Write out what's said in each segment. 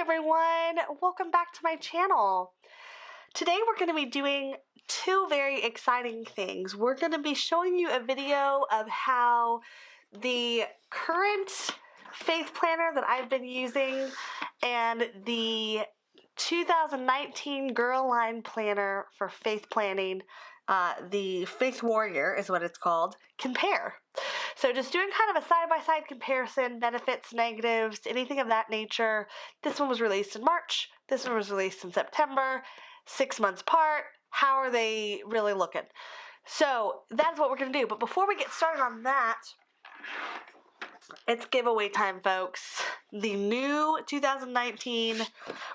everyone, welcome back to my channel. Today we're going to be doing two very exciting things. We're going to be showing you a video of how the current faith planner that I've been using and the 2019 Girl Line Planner for faith planning, the Faith Warrior is what it's called, compare. So just doing kind of a side-by-side comparison, benefits, negatives, anything of that nature. This one was released in March. This one was released in September, 6 months apart. How are they really looking? So that's what we're going to do. But before we get started on that, it's giveaway time, folks. The new 2019,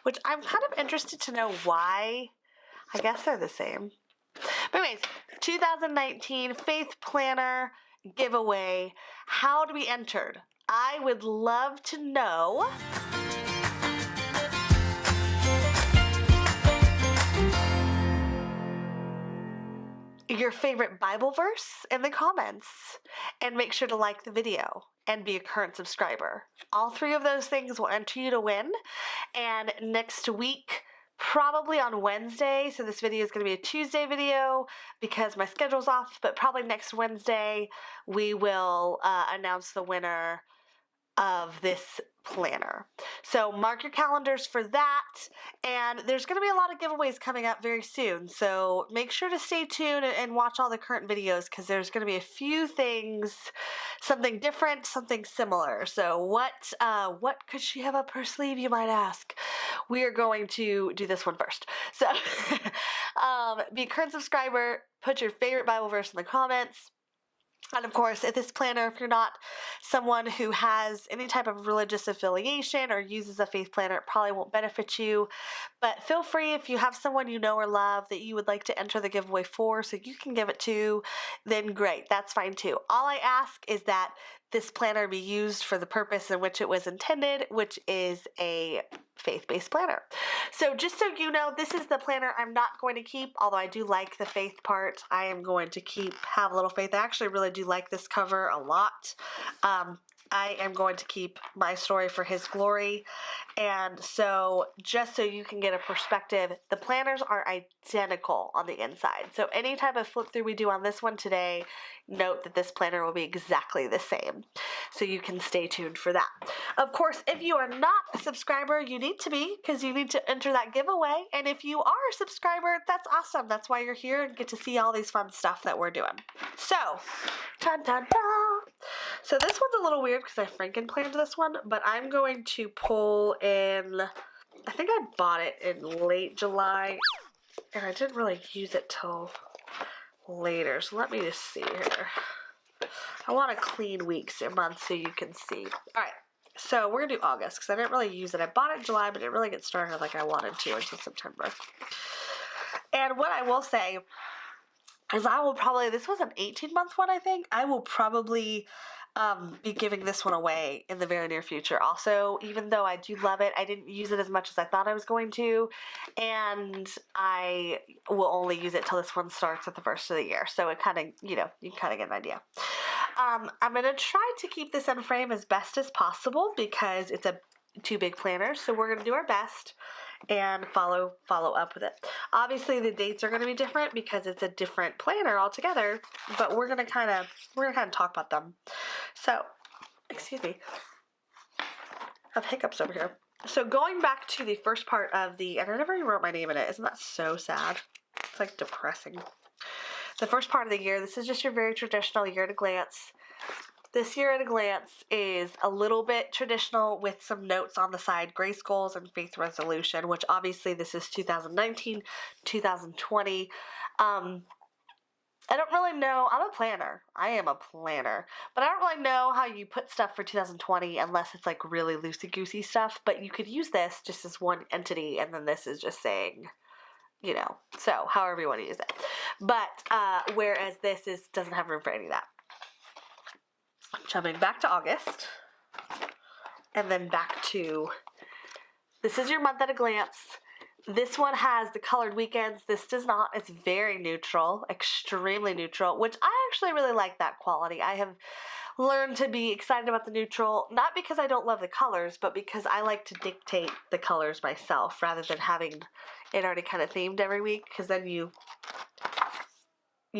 which I'm kind of interested to know why. I guess they're the same. But anyways, 2019 Faith Planner giveaway. How to be entered? I would love to know. Your favorite Bible verse in the comments, and make sure to like the video and be a current subscriber. All three of those things will enter you to win. And next week, probably on Wednesday, so this video is going to be a Tuesday video because my schedule's off, but probably next Wednesday we will announce the winner of this planner. So mark your calendars for that, and there's going to be a lot of giveaways coming up very soon, so make sure to stay tuned and watch all the current videos because there's going to be a few things, something different, something similar. So what could she have up her sleeve, you might ask? We are going to do this one first. So be a current subscriber, put your favorite Bible verse in the comments. And of course, if this planner, if you're not someone who has any type of religious affiliation or uses a faith planner, it probably won't benefit you. But feel free, if you have someone you know or love that you would like to enter the giveaway for so you can give it to, then great, that's fine too. All I ask is that this planner be used for the purpose in which it was intended, which is a faith-based planner. So just so you know, this is the planner I'm not going to keep, although I do like the faith part. I am going to have a little faith. I actually really do like this cover a lot. I am going to keep My Story for His Glory. And so just so you can get a perspective, the planners are identical on the inside. So any type of flip through we do on this one today, note that this planner will be exactly the same. So you can stay tuned for that. Of course, if you are not a subscriber, you need to be, because you need to enter that giveaway. And if you are a subscriber, that's awesome. That's why you're here and get to see all these fun stuff that we're doing. So, dun, dun, dun. So this one's a little weird because I franken planned this one, but I'm going to pull in, I think I bought it in late July, and I didn't really use it till later. So let me just see here. I want a clean weeks a month so you can see. All right, so we're going to do August because I didn't really use it. I bought it in July, but didn't really get started like I wanted to until September. And what I will say is I will probably, this was an 18-month one, I think. I will probably be giving this one away in the very near future. Also, even though I do love it, I didn't use it as much as I thought I was going to, and I will only use it till this one starts at the first of the year. So it kind of, you can kind of get an idea. I'm going to try to keep this in frame as best as possible because it's a two big planners, so we're going to do our best and follow up with it. Obviously, the dates are going to be different because it's a different planner altogether, but we're going to kind of talk about them. So, excuse me, I have hiccups over here. So going back to the first part of the, and I never even wrote my name in it. Isn't that so sad? It's like depressing. The first part of the year, this is just your very traditional year at a glance. This year at a glance is a little bit traditional with some notes on the side, grace goals and faith resolution, which obviously this is 2019, 2020. I don't really know. I'm a planner. I am a planner. But I don't really know how you put stuff for 2020 unless it's like really loosey-goosey stuff. But you could use this just as one entity, and then this is just saying, so however you want to use it. But whereas this doesn't have room for any of that. Jumping back to August, and then back to, this is your month at a glance. This one has the colored weekends. This does not. It's very neutral, extremely neutral, which I actually really like that quality. I have learn to be excited about the neutral, not because I don't love the colors, but because I like to dictate the colors myself rather than having it already kind of themed every week, because then you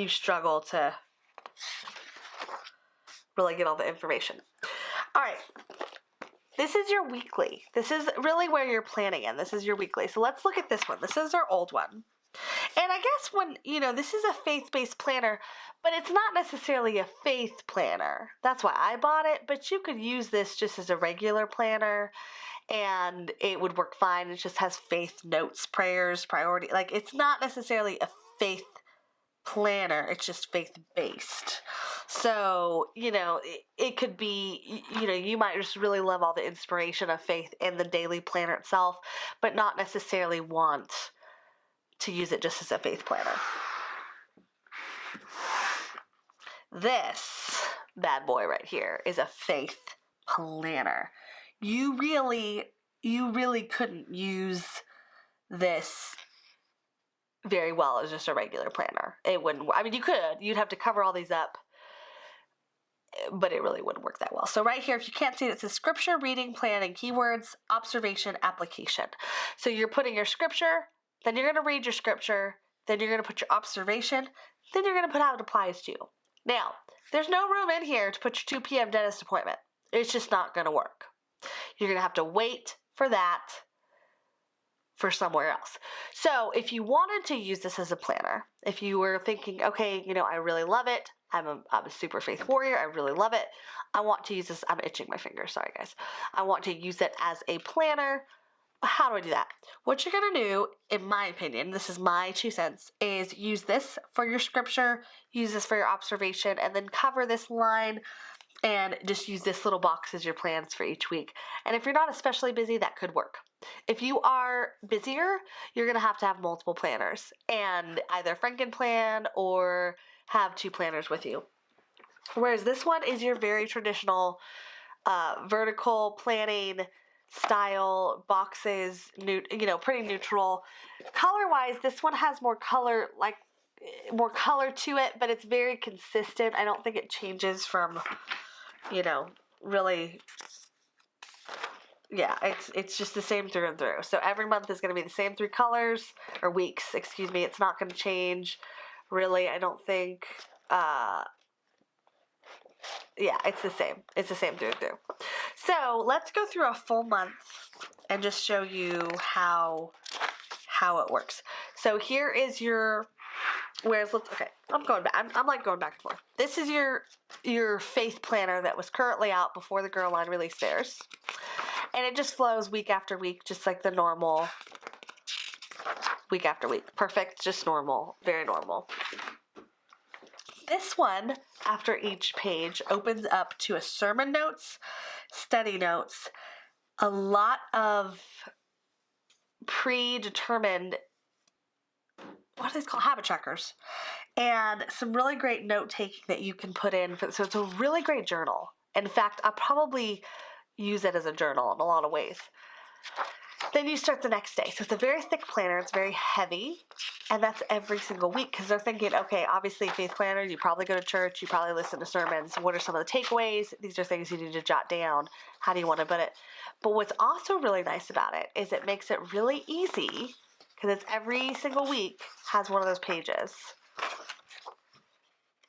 struggle to really get all the information. All right. This is your weekly. This is really where you're planning in. This is your weekly. So let's look at this one. This is our old one. And I guess when, this is a faith-based planner, but it's not necessarily a faith planner. That's why I bought it, but you could use this just as a regular planner and it would work fine. It just has faith notes, prayers, priority. Like, it's not necessarily a faith planner. It's just faith-based. So, it could be, you might just really love all the inspiration of faith in the daily planner itself, but not necessarily want to use it just as a faith planner. This bad boy right here is a faith planner. You really couldn't use this very well as just a regular planner. It wouldn't, you could, you'd have to cover all these up, but it really wouldn't work that well. So right here, if you can't see it, it says scripture, reading, plan, and keywords, observation, application. So you're putting your scripture, then you're going to read your scripture, then you're going to put your observation, then you're going to put how it applies to you. Now, there's no room in here to put your 2 p.m. dentist appointment. It's just not going to work. You're going to have to wait for that for somewhere else. So if you wanted to use this as a planner, if you were thinking, okay, I really love it. I'm a super faith warrior. I really love it. I want to use this. I'm itching my fingers. Sorry, guys. I want to use it as a planner. How do I do that? What you're going to do, in my opinion, this is my 2 cents, is use this for your scripture, use this for your observation, and then cover this line and just use this little box as your plans for each week. And if you're not especially busy, that could work. If you are busier, you're going to have multiple planners and either Frankenplan or have 2 planners with you. Whereas this one is your very traditional vertical planning style, boxes, pretty neutral. Color-wise, this one has more color to it, but it's very consistent. I don't think it changes from, really. Yeah, it's just the same through and through. So every month is going to be the same 3 colors, or weeks, excuse me. It's not going to change, really, I don't think. Yeah, it's the same. It's the same through and through. So let's go through a full month and just show you how it works. So here is your, I'm going back. I'm like going back and forth. This is your faith planner that was currently out before the Girl Line released theirs. And it just flows week after week, just like the normal week after week. Perfect, just normal, very normal. This one, after each page, opens up to a sermon notes, study notes, a lot of predetermined, what are these called? Habit trackers. And some really great note taking that you can put in. So it's a really great journal. In fact, I'll probably use it as a journal in a lot of ways. Then you start the next day. So it's a very thick planner. It's very heavy. And that's every single week because they're thinking, okay, obviously faith planner, you probably go to church, you probably listen to sermons. What are some of the takeaways? These are things you need to jot down. How do you want to put it? But what's also really nice about it is it makes it really easy because it's every single week has one of those pages.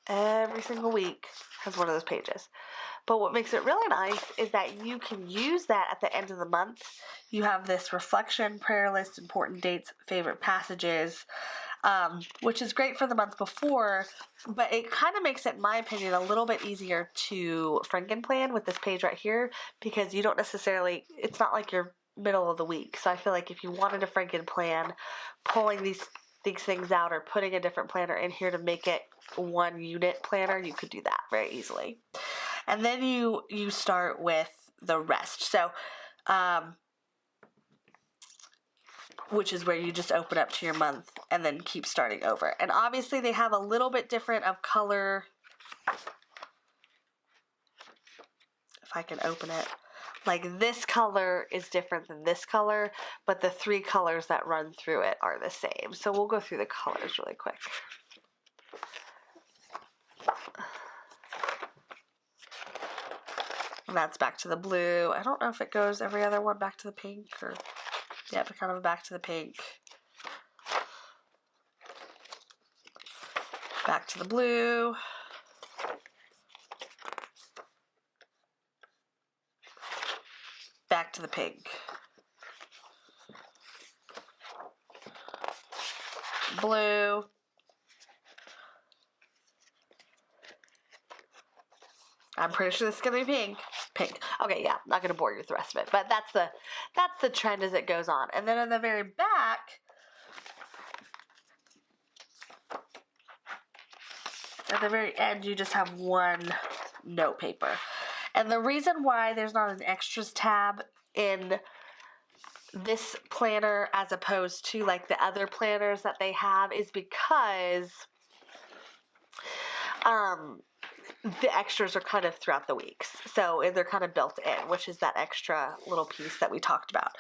Every single week has one of those pages. But what makes it really nice is that you can use that at the end of the month. You have this reflection, prayer list, important dates, favorite passages, which is great for the month before, but it kind of makes it, in my opinion, a little bit easier to Frankenplan with this page right here because you don't necessarily, it's not like you're middle of the week. So I feel like if you wanted to Frankenplan, pulling these things out or putting a different planner in here to make it one unit planner, you could do that very easily. And then you start with the rest. So, which is where you just open up to your month and then keep starting over. And obviously they have a little bit different of color. If I can open it. Like this color is different than this color, but the 3 colors that run through it are the same. So we'll go through the colors really quick. And that's back to the blue. I don't know if it goes every other one back to the pink or, yeah, but kind of back to the pink. Back to the blue. Back to the pink. Blue. I'm pretty sure this is gonna be pink. Pink. Okay, yeah, not gonna bore you with the rest of it, but that's the trend as it goes on. And then on the very back, at the very end, you just have one note paper. And the reason why there's not an extras tab in this planner as opposed to like the other planners that they have is because the extras are kind of throughout the weeks. So they're kind of built in, which is that extra little piece that we talked about.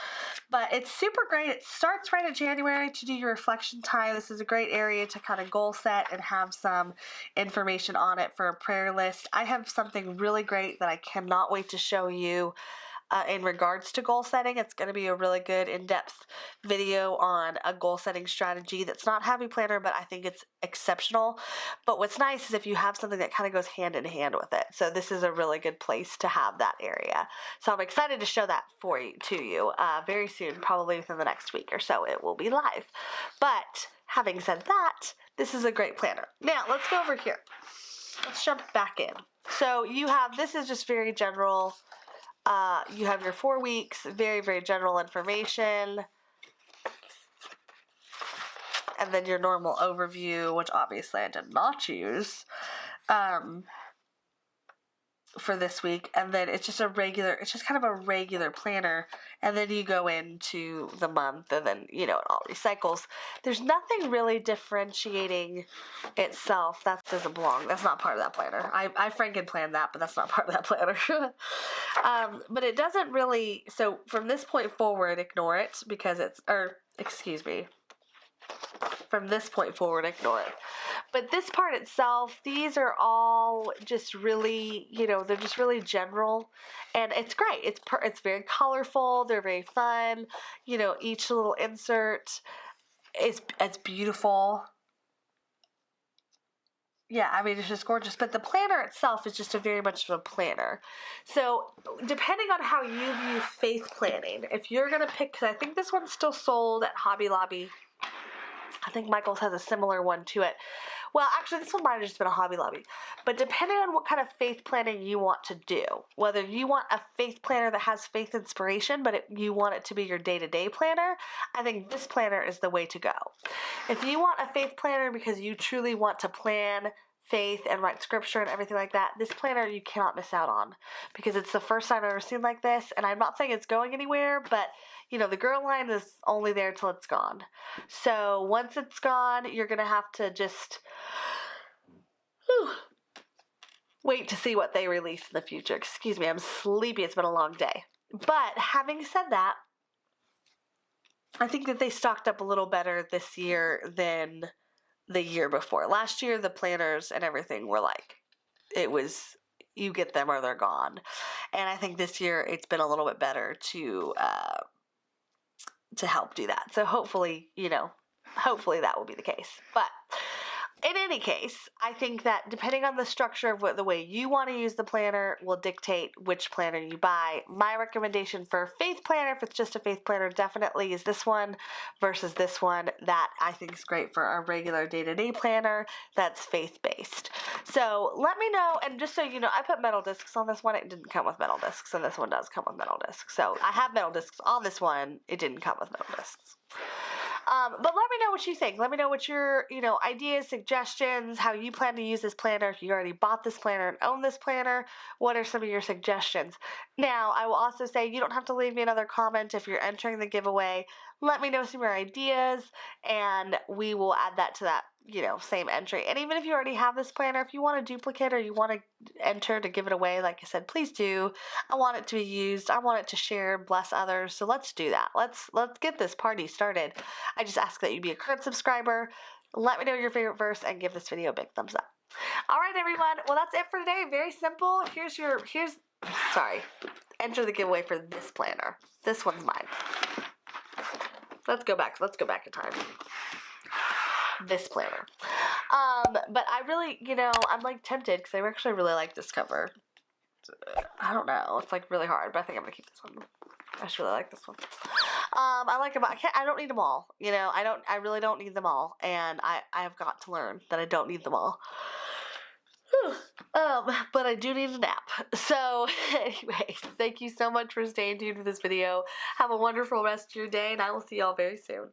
But it's super great. It starts right in January to do your reflection time. This is a great area to kind of goal set and have some information on it for a prayer list. I have something really great that I cannot wait to show you in regards to goal setting. It's going to be a really good in-depth video on a goal setting strategy that's not Happy Planner, but I think it's exceptional. But what's nice is if you have something that kind of goes hand in hand with it. So this is a really good place to have that area. So I'm excited to show that to you very soon, probably within the next week or so it will be live. But having said that, this is a great planner. Now let's go over here. Let's jump back in. So you have, this is just very general. You have your 4 weeks, very, very general information. And then your normal overview, which obviously I did not use for this week. And then it's just it's just kind of a regular planner. And then you go into the month and then, you know, it all recycles. There's nothing really differentiating itself. That doesn't belong. That's not part of that planner. I franken planned that, but that's not part of that planner. But it doesn't really, so from this point forward, ignore it because excuse me. From this point forward, ignore it. But this part itself, these are all just really, you know, they're just really general, and it's great. It's very colorful. They're very fun. You know, each little insert is beautiful. Yeah, I mean, it's just gorgeous. But the planner itself is just very much of a planner. So depending on how you view faith planning, if you're going to pick, because I think this one's still sold at Hobby Lobby. I think Michael's has a similar one to it. Well, actually, this one might have just been a Hobby Lobby. But depending on what kind of faith planning you want to do, whether you want a faith planner that has faith inspiration, but you want it to be your day-to-day planner, I think this planner is the way to go. If you want a faith planner because you truly want to plan faith and write scripture and everything like that, this planner you cannot miss out on because it's the first time I've ever seen like this. And I'm not saying it's going anywhere, but you know, the girl line is only there till it's gone. So once it's gone, you're going to have to just wait to see what they release in the future. Excuse me, I'm sleepy. It's been a long day. But having said that, I think that they stocked up a little better this year than the year before. Last year, the planners and everything were like, it was, you get them or they're gone. And I think this year it's been a little bit better to help do that. So hopefully, you know, hopefully that will be the case. But in any case, I think that depending on the structure of the way you want to use the planner will dictate which planner you buy. My recommendation for a faith planner, if it's just a faith planner, definitely is this one versus this one. That I think is great for a regular day-to-day planner that's faith-based. So let me know, and just so you know, I put metal discs on this one. It didn't come with metal discs, and this one does come with metal discs. So I have metal discs on this one. It didn't come with metal discs. But let me know what you think. Let me know what your, you know, ideas, suggestions, how you plan to use this planner. If you already bought this planner and own this planner, what are some of your suggestions? Now, I will also say you don't have to leave me another comment if you're entering the giveaway. Let me know some of your ideas, and we will add that to that, you know, same entry. And even if you already have this planner, if you want to duplicate or you want to enter to give it away, like I said, please do. I want it to be used. I want it to share, bless others. So let's do that. Let's get this party started. I just ask that you be a current subscriber. Let me know your favorite verse and give this video a big thumbs up. All right, everyone. Well, that's it for today. Very simple. Here's Sorry. Enter the giveaway for this planner. This one's mine. Let's go back in time. This planner. But I really, I'm like tempted because I actually really like this cover. I don't know. It's like really hard, but I think I'm gonna keep this one. I just really like this one. I like them. I don't need them all. I really don't need them all, and I have got to learn that I don't need them all. But I do need a nap. So anyway, thank you so much for staying tuned for this video. Have a wonderful rest of your day, and I will see y'all very soon.